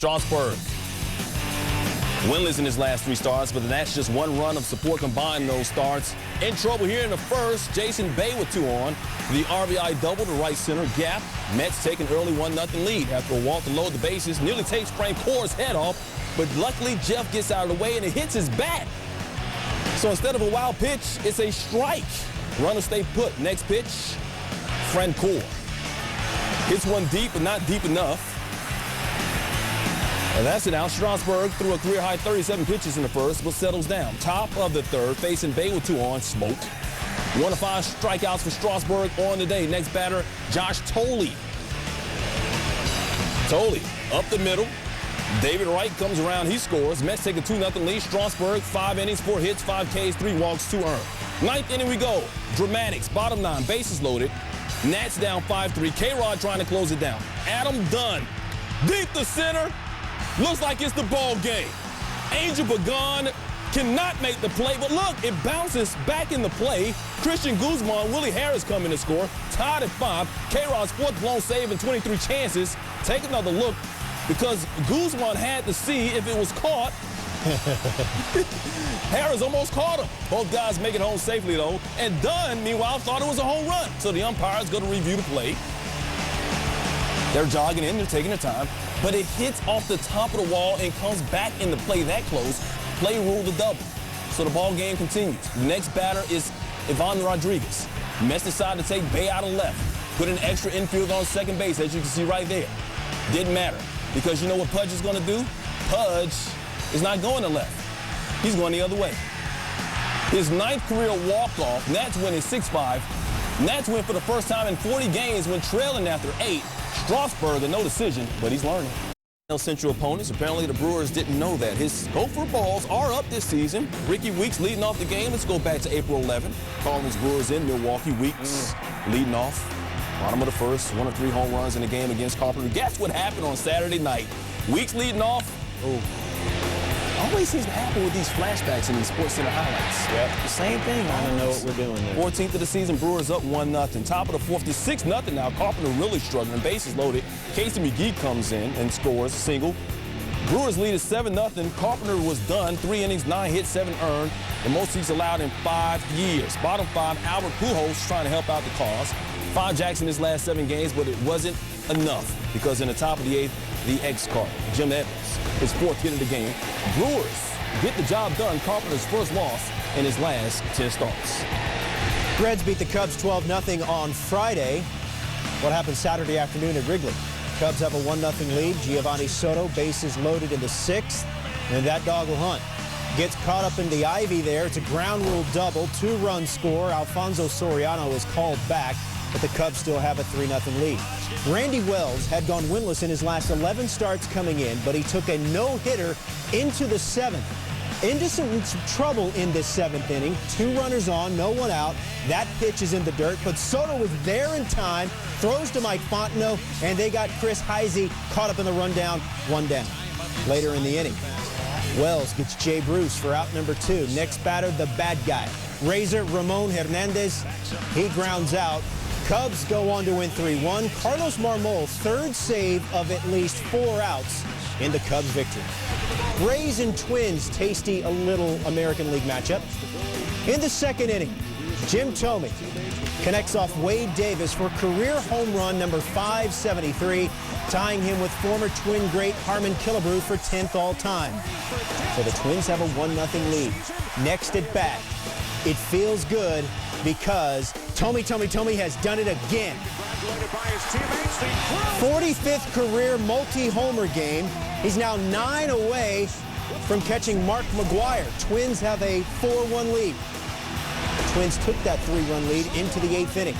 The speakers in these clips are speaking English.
Strasburg, winless in his last 3 starts, but that's just 1 run of support combined in those starts. In trouble here in the first, Jason Bay with 2 on. The RBI double to right center gap. Mets take an early 1-0 lead after a walk to load the bases. Nearly takes Frank Core's head off, but luckily Jeff gets out of the way and it hits his bat. So instead of a wild pitch, it's a strike. Runner stay put. Next pitch, Frank Core hits one deep, but not deep enough. And that's it out. Strasburg threw a career-high 37 pitches in the first, but settles down. Top of the third, facing Bay with 2 on, smoked. 1 of 5 strikeouts for Strasburg on the day. Next batter, Josh Thole. Thole up the middle. David Wright comes around, he scores. Mets take a 2-0 lead. Strasburg, 5 innings, 4 hits, 5 Ks, 3 walks, 2 earned. 9th inning we go. Dramatics, bottom 9, bases loaded. Nats down 5-3. K-Rod trying to close it down. Adam Dunn, deep to center. Looks like it's the ball game. Angel Pagan cannot make the play, but look, it bounces back in the play. Christian Guzman, Willie Harris come in to score. Tied at 5. K-Rod's 4th blown save in 23 chances. Take another look because Guzman had to see if it was caught. Harris almost caught him. Both guys make it home safely, though. And Dunn, meanwhile, thought it was a home run. So the umpires go to review the play. They're jogging in, they're taking their time. But it hits off the top of the wall and comes back into play that close. Play ruled a double. So the ball game continues. The next batter is Ivan Rodriguez. Mets decide to take Bay out of left. Put an extra infield on second base, as you can see right there. Didn't matter. Because you know what Pudge is going to do? Pudge is not going to left. He's going the other way. His 9th career walk-off. Nats win in 6-5. Nats win for the first time in 40 games when trailing after 8. Strasburg, a no decision, but he's learning. Central opponents. Apparently the Brewers didn't know that. His Gopher balls are up this season. Ricky Weeks leading off the game. Let's go back to April 11. Cardinals Brewers in Milwaukee. Weeks leading off. Bottom of the first. 1 of 3 home runs in the game against Carpenter. Guess what happened on Saturday night? Weeks leading off. Always seems to happen with these flashbacks in these Sports Center highlights. Yep. The same thing. I don't know what we're doing there. 14th of the season, Brewers up 1-0. Top of the 4th, 6-0 now. Carpenter really struggling. Bases loaded. Casey McGee comes in and scores a single. Brewers lead is 7-0. Carpenter was done. 3 innings, 9 hits, 7 earned. The most he's allowed in 5 years. Bottom 5, Albert Pujols trying to help out the cause. 5 jacks in his last 7 games, but it wasn't enough because in the top of the 8th, the ex-Cardinal, Jim Evans, his 4th hit of the game. Brewers get the job done. Carpenter's first loss in his last 10 starts. Reds beat the Cubs 12-0 on Friday. What happened Saturday afternoon at Wrigley? Cubs have a 1-0 lead. Giovanni Soto, bases loaded in the 6th, and that dog will hunt. Gets caught up in the ivy there. It's a ground rule double, 2-run score. Alfonso Soriano is called back, but the Cubs still have a 3-0 lead. Randy Wells had gone winless in his last 11 starts coming in, but he took a no-hitter into the 7th. Into some trouble in this 7th inning. 2 runners on, no one out. That pitch is in the dirt, but Soto was there in time, throws to Mike Fontenot, and they got Chris Heisey caught up in the rundown, 1 down. Later in the inning, Wells gets Jay Bruce for out number 2. Next batter, the bad guy, Razor Ramon Hernandez. He grounds out. Cubs go on to win 3-1. Carlos Marmol, 3rd save of at least 4 outs in the Cubs victory. Rays and Twins, tasty a little American League matchup. In the 2nd inning, Jim Thome connects off Wade Davis for career home run number 573, tying him with former Twin great Harmon Killebrew for 10th all time. So the Twins have a 1-0 lead. Next at bat, it feels good because Thome has done it again. 45th career multi-homer game. He's now 9 away from catching Mark McGwire. Twins have a 4-1 lead. The Twins took that 3-run lead into the 8th inning.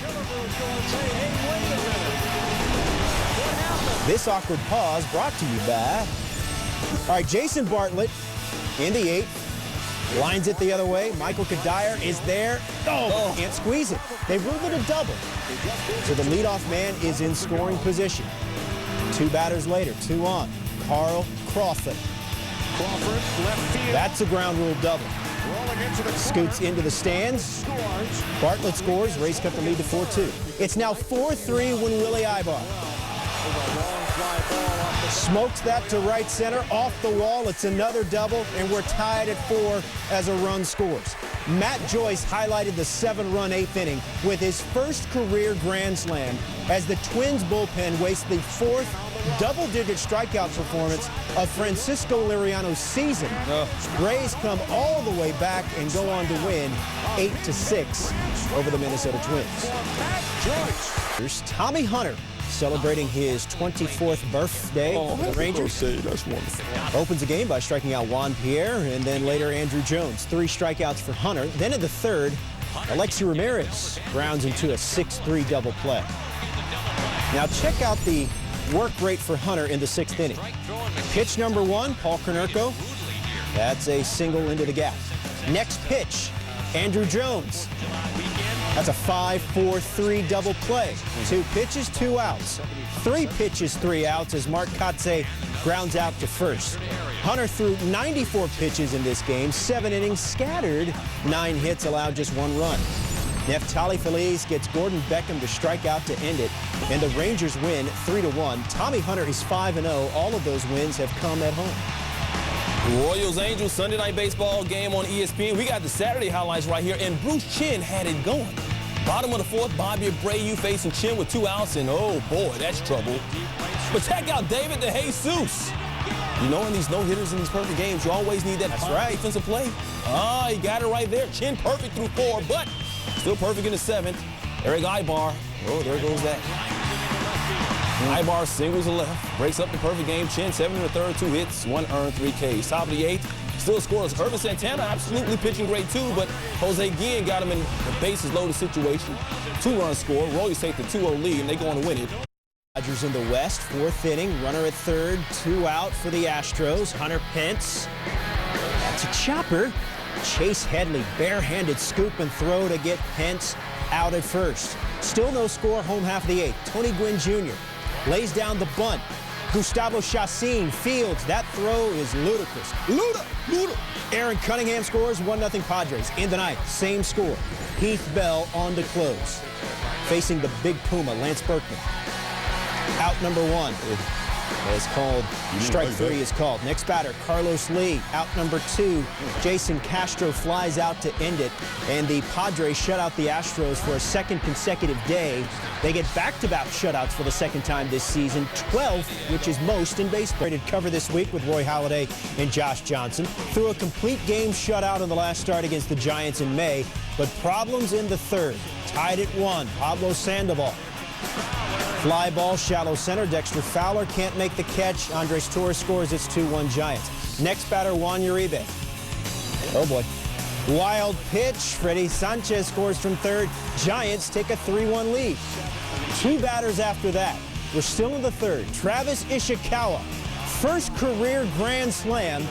This awkward pause brought to you by... All right, Jason Bartlett in the 8th. Lines it the other way. Michael Kadire is there. Oh, can't squeeze it. They ruled it a double. So the leadoff man is in scoring position. 2 batters later, 2 on. Carl Crawford. Left field. That's a ground rule double. Scoots into the stands. Bartlett scores. Rays cut the lead to 4-2. It's now 4-3 when Willie Ibar. Smokes that to right center, off the wall. It's another double, and we're tied at 4 as a run scores. Matt Joyce highlighted the 7-run 8th inning with his first career grand slam as the Twins bullpen wastes the 4th double-digit strikeout performance of Francisco Liriano's season. Rays come all the way back and go on to win 8-6 over the Minnesota Twins. Here's Tommy Hunter celebrating his 24th birthday for the Rangers. That's wonderful. Opens the game by striking out Juan Pierre, and then later Andrew Jones. 3 strikeouts for Hunter. Then in the 3rd, Alexi Ramirez grounds into a 6-3 double play. Now check out the work rate for Hunter in the 6th inning. Pitch number 1, Paul Konerko. That's a single into the gap. Next pitch, Andrew Jones. That's a 5-4-3 double play. 2 pitches, 2 outs. 3 pitches, 3 outs as Mark Kotze grounds out to first. Hunter threw 94 pitches in this game, 7 innings, scattered 9 hits, allowed just 1 run. Neftali Feliz gets Gordon Beckham to strike out to end it, and the Rangers win 3-1. Tommy Hunter is 5-0. All of those wins have come at home. Royals-Angels Sunday Night Baseball game on ESPN. We got the Saturday highlights right here, and Bruce Chin had it going. Bottom of the 4th, Bobby Abreu facing Chin with 2 outs, and oh boy, that's trouble. But check out David DeJesus. You know, in these no-hitters in these perfect games, you always need that defensive play. He got it right there. Chin perfect through 4, but still perfect in the 7th. Eric Ibar. Oh, there goes that. Ibar singles the left, breaks up the perfect game. Chin 7 in the 3rd, 2 hits, 1 earned, 3 Ks. Top of the 8th, still scores. Herman Santana absolutely pitching great too, but Jose Guillen got him in the bases loaded situation. 2-run score. Royals take the 2-0 lead, and they go on to win it. Dodgers in the West, 4th inning, runner at 3rd, 2 out for the Astros. Hunter Pence. That's a chopper. Chase Headley, barehanded scoop and throw to get Pence out at first. Still no score, home half of the 8th. Tony Gwynn Jr. lays down the bunt. Gustavo Chacin fields. That throw is ludicrous. Luda. Aaron Cunningham scores, 1-0 Padres. In the 9th, same score. Heath Bell on to close. Facing the big Puma, Lance Berkman. Out number 1. It's called. Strike 3 is called. Next batter, Carlos Lee. Out number 2. Jason Castro flies out to end it. And the Padres shut out the Astros for a 2nd consecutive day. They get back-to-back shutouts for the 2nd time this season. 12th, which is most in baseball. Cover this week with Roy Halladay and Josh Johnson. Threw a complete game shutout in the last start against the Giants in May. But problems in the 3rd. Tied at 1. Pablo Sandoval. Fly ball, shallow center. Dexter Fowler can't make the catch. Andres Torres scores. It's 2-1 Giants. Next batter, Juan Uribe. Oh, boy. Wild pitch. Freddy Sanchez scores from 3rd. Giants take a 3-1 lead. 2 batters after that. We're still in the 3rd. Travis Ishikawa. First career grand slam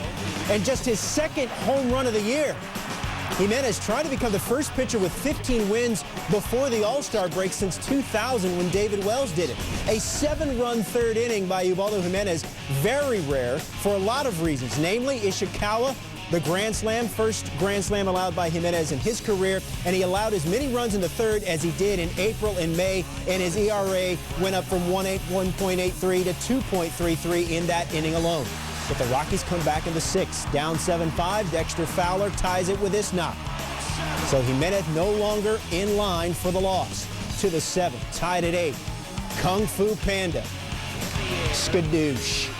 and just his 2nd home run of the year. Jimenez trying to become the first pitcher with 15 wins before the All-Star break since 2000 when David Wells did it. A 7-run 3rd inning by Ubaldo Jimenez, very rare for a lot of reasons, namely Ishikawa, the grand slam, first grand slam allowed by Jimenez in his career, and he allowed as many runs in the 3rd as he did in April and May, and his ERA went up from 1.83 to 2.33 in that inning alone. But the Rockies come back in the 6th. Down 7-5, Dexter Fowler ties it with this knock. So Jimenez no longer in line for the loss. To the 7th, tied at 8. Kung Fu Panda. Skadoosh.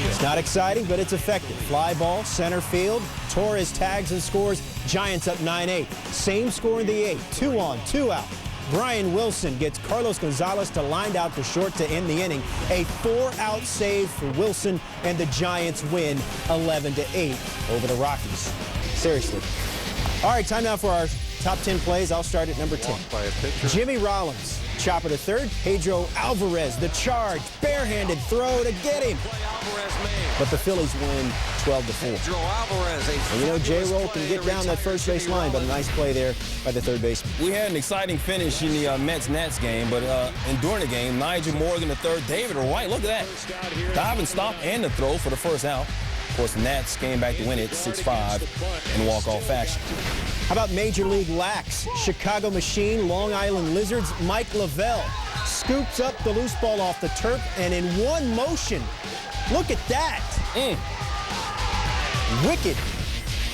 It's not exciting, but it's effective. Fly ball, center field. Torres tags and scores. Giants up 9-8. Same score in the 8th. 2 on, 2 out. Brian Wilson gets Carlos Gonzalez to line out to short to end the inning. A 4-out save for Wilson, and the Giants win 11-8 over the Rockies. Seriously. All right, time now for our top 10 plays. I'll start at number 10. Jimmy Rollins, chopper to 3rd. Pedro Alvarez, the charge, barehanded throw to get him. But the Phillies win 12-4. And you know, J-Roll can get down that first base line, but a nice play there by the 3rd baseman. We had an exciting finish in the Mets-Nats game, but during the game, Nigel Morgan the 3rd, David Wright, look at that. Dive and stop and the throw for the 1st out. Of course, the Nats came back to win it 6-5 in walk-off fashion. How about Major League Lax? Chicago Machine, Long Island Lizards, Mike Lavelle. scoops up the loose ball off the turf, and in one motion, look at that. Wicked.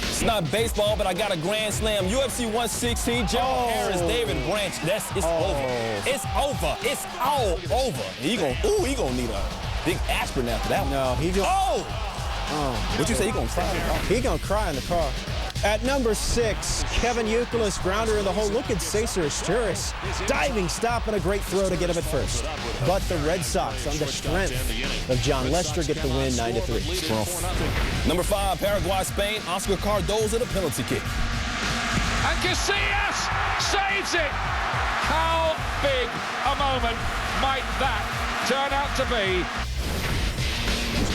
It's not baseball, but I got a grand slam. UFC 116, Gerald Harris, David Branch. It's over. It's over. It's all over. He gonna need a big aspirin after that one. No, he gonna. What you say? He gonna cry in the car? He gonna cry in the car. At number 6, Kevin Youkilis, grounder in the hole. Look at Cesar Asturias. Diving stop and a great throw to get him at first. But the Red Sox, on the strength of John Lester, get the win 9-3. Number 5, Paraguay, Spain. Oscar Cardoza, the penalty kick. And Casillas saves it. How big a moment might that turn out to be?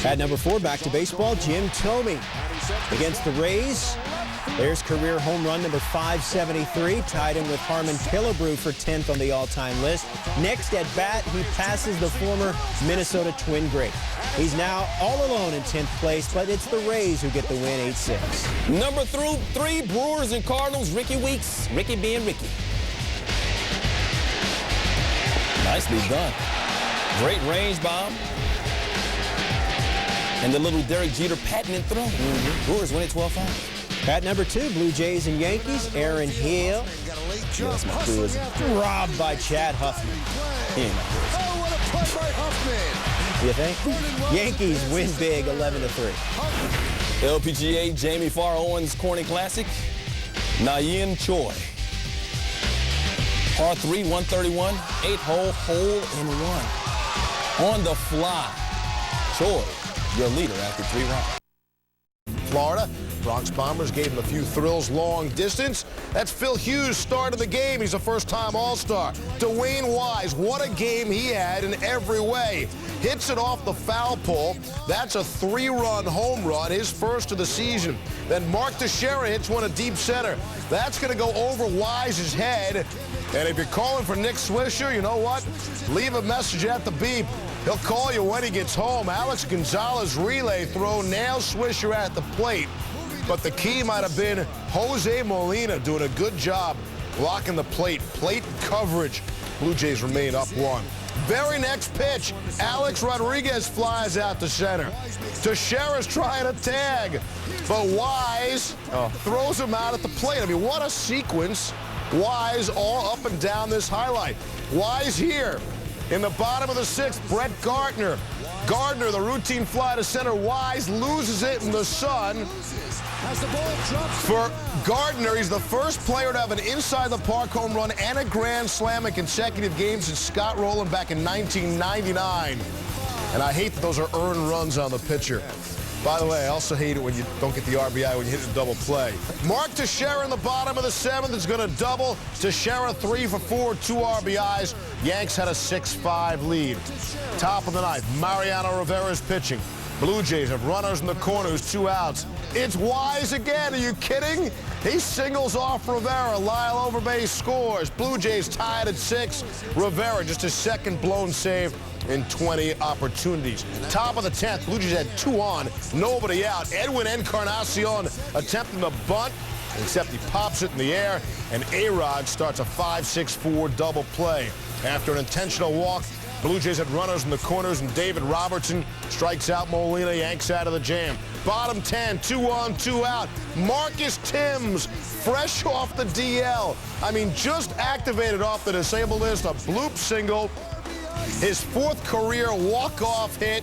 At number 4, back to baseball, Jim Thome against the Rays. There's career home run number 573, tied in with Harmon Killebrew for 10th on the all-time list. Next at bat, he passes the former Minnesota Twin great. He's now all alone in 10th place, but it's the Rays who get the win 8-6. Number 3, Brewers and Cardinals, Ricky Weeks. Ricky being Ricky. Nicely done. Great range bomb. And the little Derek Jeter patented throw. Brewers win it 12-5. At number 2, Blue Jays and Yankees, Aaron Hill. Yes, my crew is Robbed by Chad Huffman. What a play by Huffman. You think? Yankees win big 11-3. LPGA Jamie Farr Owens Corning Classic. Nyan Choi. Par 3, 131, 8-hole, hole-in-one. On the fly. Choi, your leader after 3 rounds. Florida, Bronx Bombers gave him a few thrills long distance. That's Phil Hughes' start of the game. He's a first-time All-Star. Dwayne Wise, what a game he had in every way. Hits it off the foul pole. That's a 3-run home run, his first of the season. Then Mark Teixeira hits one at deep center. That's going to go over Wise's head. And if you're calling for Nick Swisher, you know what? Leave a message at the beep. He'll call you when he gets home. Alex Gonzalez relay throw nails Swisher at the plate. But the key might have been Jose Molina doing a good job blocking the plate. Plate coverage. Blue Jays remain up 1. Very next pitch, Alex Rodriguez flies out to center. Teixeira's trying to tag, but Wise throws him out at the plate. I mean, what a sequence. Wise all up and down this highlight. Wise here in the bottom of the 6th, Brett Gardner. Gardner, the routine fly to center. Wise loses it in the sun. For Gardner, he's the first player to have an inside-the-park home run and a grand slam in consecutive games since Scott Rowland back in 1999. And I hate that those are earned runs on the pitcher. By the way, I also hate it when you don't get the RBI when you hit a double play. Mark Teixeira in the bottom of the 7th is going to double. Teixeira 3 for 4, 2 RBIs. Yanks had a 6-5 lead. Top of the 9th, Mariano Rivera's pitching. Blue Jays have runners in the corners, 2 outs. It's Wise again. Are you kidding? He singles off Rivera. Lyle Overbay scores. Blue Jays tied at 6. Rivera just his second blown save in 20 opportunities. Top of the 10th, Blue Jays had 2 on, nobody out. Edwin Encarnacion attempting the bunt, except he pops it in the air, and A-Rod starts a 5-6-4 double play. After an intentional walk, Blue Jays had runners in the corners, and David Robertson strikes out Molina, yanks out of the jam. Bottom 10, 2 on, 2 out. Marcus Timms, fresh off the DL. I mean, just activated off the disabled list, a bloop single. His 4th career walk-off hit.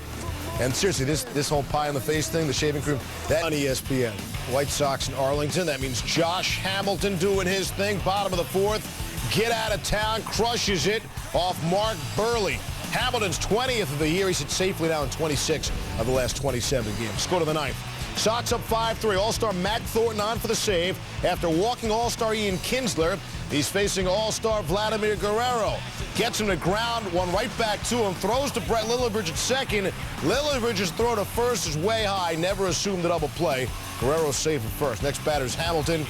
And seriously, this whole pie-in-the-face thing, the shaving cream, that on ESPN. White Sox in Arlington. That means Josh Hamilton doing his thing. Bottom of the 4th. Get out of town, crushes it off Mark Burley. Hamilton's 20th of the year. He's hit safely now in 26 of the last 27 games. Let's go to the 9th. Sox up 5-3. All-Star Matt Thornton on for the save. After walking All-Star Ian Kinsler, he's facing All-Star Vladimir Guerrero. Gets him to ground, one right back to him. Throws to Brett Lillibridge at second. Lillibridge's throw to first is way high. Never assumed the double play. Guerrero's safe at first. Next batter's Hamilton.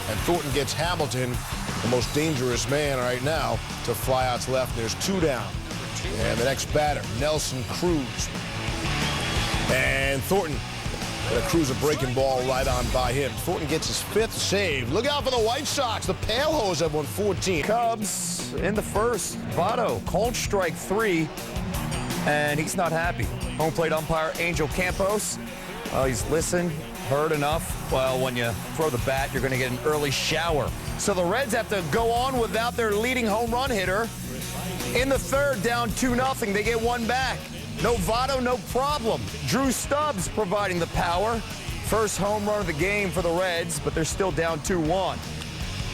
And Thornton gets Hamilton, the most dangerous man right now, to fly out to left. There's 2 down. And the next batter, Nelson Cruz. And Thornton And a cruiser breaking ball right on by him. Thornton gets his 5th save. Look out for the White Sox. The Pale Hose have won 14. Cubs in the first. Votto, cold strike 3, and he's not happy. Home plate umpire Angel Campos. He's listened, heard enough. Well, when you throw the bat, you're going to get an early shower. So the Reds have to go on without their leading home run hitter. In the third, down 2-0. They get one back. No Votto, no problem. Drew Stubbs providing the power. First home run of the game for the Reds, but they're still down 2-1.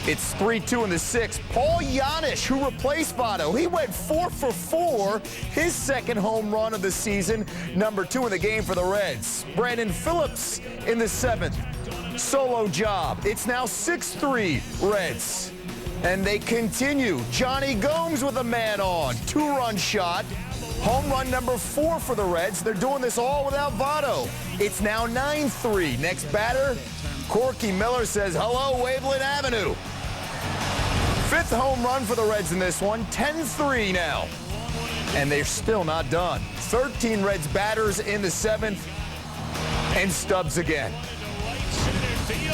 It's 3-2 in the 6th. Paul Janisch, who replaced Votto, he went 4 for 4, his second home run of the season, number 2 in the game for the Reds. Brandon Phillips in the 7th. Solo job. It's now 6-3 Reds. And they continue. Johnny Gomes with a man on. 2-run shot. Home run number 4 for the Reds. They're doing this all without Votto. It's now 9-3. Next batter, Corky Miller says, hello, Waveland Avenue. 5th home run for the Reds in this one. 10-3 now. And they're still not done. 13 Reds batters in the 7th. And Stubbs again.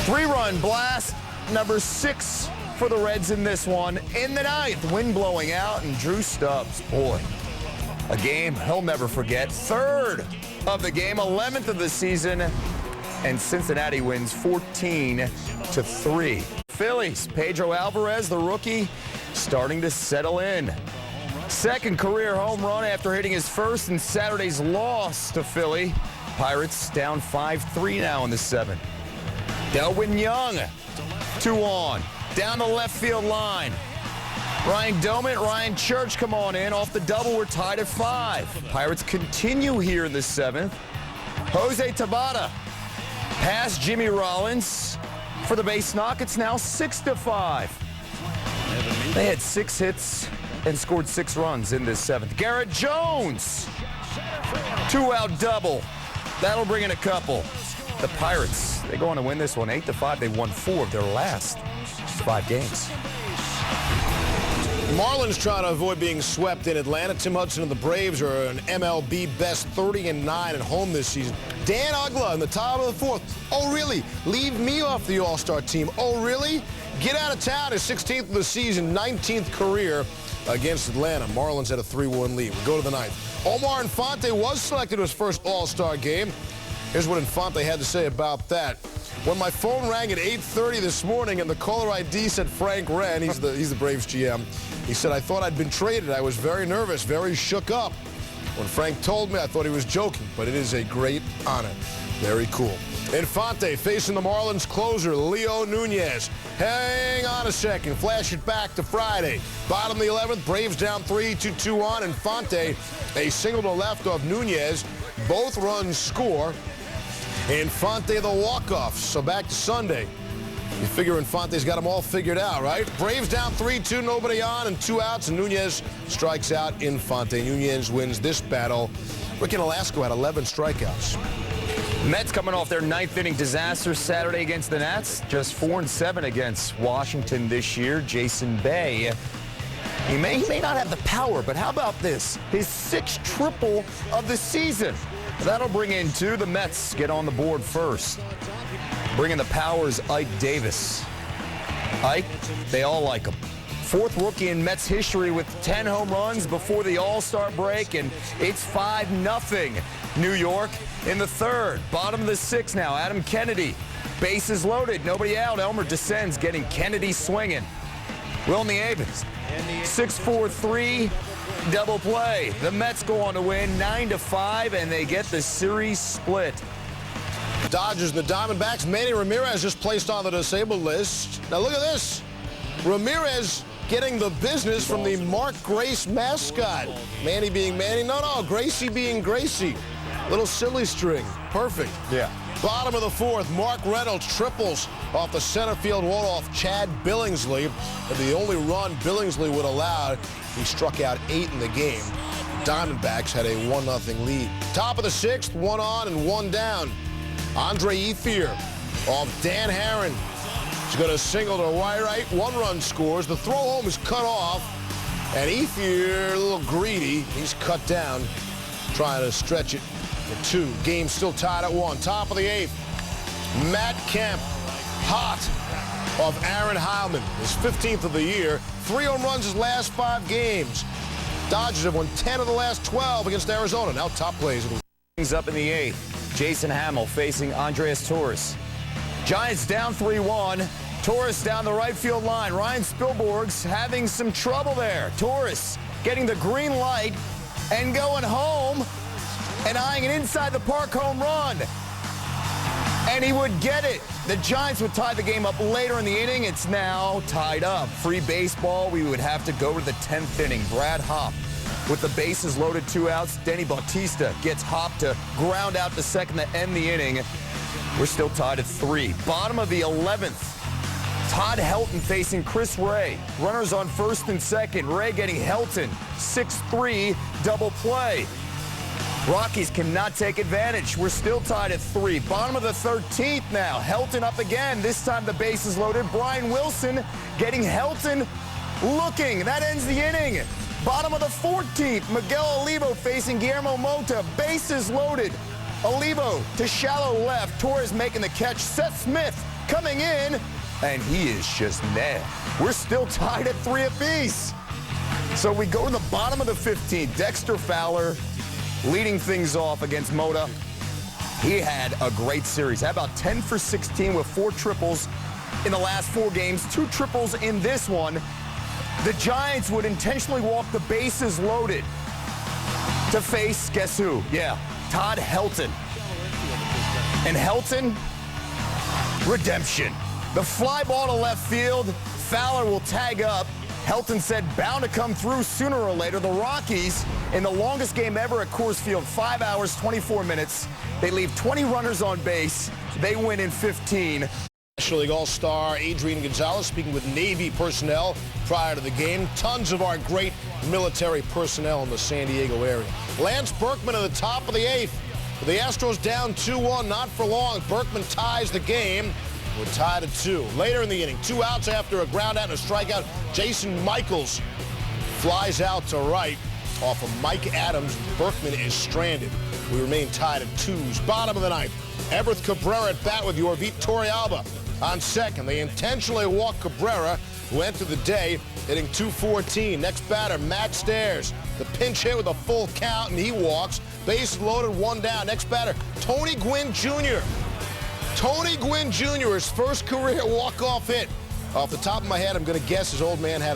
3-run blast, number 6 for the Reds in this one. In the 9th, wind blowing out, and Drew Stubbs, boy, a game he'll never forget. 3rd of the game, 11th of the season, and Cincinnati wins 14-3. Phillies, Pedro Alvarez, the rookie, starting to settle in. 2nd career home run after hitting his first in Saturday's loss to Philly. Pirates down 5-3 now in the 7th. Delwyn Young, 2 on, down the left field line. Ryan Doman, Ryan Church come on in. Off the double, we're tied at 5. Pirates continue here in the 7th. Jose Tabata past Jimmy Rollins for the base knock. It's now 6-5. They had 6 hits and scored 6 runs in this 7th. Garrett Jones, 2-out double. That'll bring in a couple. The Pirates, they go on to win this one 8-5. They won 4 of their last 5 games. Marlins trying to avoid being swept in Atlanta. Tim Hudson and the Braves are an MLB best 30-9 at home this season. Dan Uggla in the top of the 4th. Oh, really? Leave me off the All-Star team. Oh, really? Get out of town. His 16th of the season, 19th career against Atlanta. Marlins had a 3-1 lead. We go to the 9th. Omar Infante was selected to his first All-Star game. Here's what Infante had to say about that. When my phone rang at 8:30 this morning and the caller ID said Frank Wren, he's the Braves GM, he said, I thought I'd been traded. I was very nervous, very shook up. When Frank told me, I thought he was joking, but it is a great honor. Very cool. Infante facing the Marlins closer, Leo Nunez. Hang on a second. Flash it back to Friday. Bottom of the 11th, Braves down 3-2 on. Infante, a single to left of Nunez. Both runs score. Infante the walk-off. So back to Sunday. You figure Infante's got them all figured out, right? Braves down 3-2, nobody on, and 2 outs, and Nunez strikes out Infante. Nunez wins this battle. Ricky Nolasco had 11 strikeouts. Mets coming off their 9th inning disaster Saturday against the Nats. Just 4-7 against Washington this year. Jason Bay, he may not have the power, but how about this? His 6th triple of the season. That'll bring in 2. The Mets get on the board first. Bringing the powers, Ike Davis. Ike, they all like him. 4th rookie in Mets history with 10 home runs before the All-Star break, and it's 5-0 New York in the 3rd. Bottom of the 6th now, Adam Kennedy. Bases loaded, nobody out. Elmer descends, getting Kennedy swinging. Will Nieves, 6-4-3. Double play. The Mets go on to win 9-5, and they get the series split. Dodgers and the Diamondbacks. Manny Ramirez just placed on the disabled list. Now look at this. Ramirez getting the business from the Mark Grace mascot. Manny being Manny. No, Gracie being Gracie. Little silly string. Perfect. Yeah. Bottom of the 4th, Mark Reynolds triples off the center field wall off Chad Billingsley. And the only run Billingsley would allow, he struck out 8 in the game. Diamondbacks had a 1-0 lead. Top of the 6th, 1 on and 1 down. Andre Ethier off Dan Herron. He's going to single to right. 1 run scores. The throw home is cut off. And Ethier, a little greedy, he's cut down, trying to stretch it for 2. Game still tied at 1. Top of the 8th. Matt Kemp, hot of Aaron Heilman, his 15th of the year. 3 home runs his last 5 games. Dodgers have won 10 of the last 12 against Arizona. Now top plays. Things up in the 8th. Jason Hamill facing Andres Torres. Giants down 3-1. Torres down the right field line. Ryan Spilborgh's having some trouble there. Torres getting the green light and going home and eyeing an inside the park home run. And he would get it. The Giants would tie the game up later in the inning. It's now tied up. Free baseball. We would have to go to the 10th inning. Brad Hopp with the bases loaded, 2 outs. Denny Bautista gets Hopp to ground out to second to end the inning. We're still tied at 3. Bottom of the 11th. Todd Helton facing Chris Ray. Runners on first and second. Ray getting Helton. 6-3 double play. Rockies cannot take advantage. We're still tied at 3. Bottom of the 13th now. Helton up again. This time the base is loaded. Brian Wilson getting Helton looking. That ends the inning. Bottom of the 14th. Miguel Olivo facing Guillermo Mota. Bases loaded. Olivo to shallow left. Torres making the catch. Seth Smith coming in. And he is just mad. We're still tied at 3 apiece. So we go to the bottom of the 15th. Dexter Fowler leading things off against Mota. He had a great series. How about 10 for 16 with 4 triples in the last 4 games, 2 triples in this one. The Giants would intentionally walk the bases loaded to face, guess who? Yeah, Todd Helton. And Helton, redemption. The fly ball to left field. Fowler will tag up. Helton said bound to come through sooner or later. The Rockies, in the longest game ever at Coors Field, 5 hours, 24 minutes. They leave 20 runners on base. They win in 15. National League All-Star Adrian Gonzalez speaking with Navy personnel prior to the game. Tons of our great military personnel in the San Diego area. Lance Berkman at the top of the 8th. With the Astros down 2-1, not for long. Berkman ties the game. We're tied at 2. Later in the inning, 2 outs after a ground out and a strikeout. Jason Michaels flies out to right off of Mike Adams. Berkman is stranded. We remain tied at 2s. Bottom of the 9th. Everth Cabrera at bat with your Torrealba on second. They intentionally walked Cabrera, who entered the day hitting .214. Next batter, Matt Stairs. The pinch hit with a full count, and he walks. Base loaded, 1 down. Next batter, Tony Gwynn Jr. Tony Gwynn Jr., his first career walk-off hit. Off the top of my head, I'm going to guess his old man had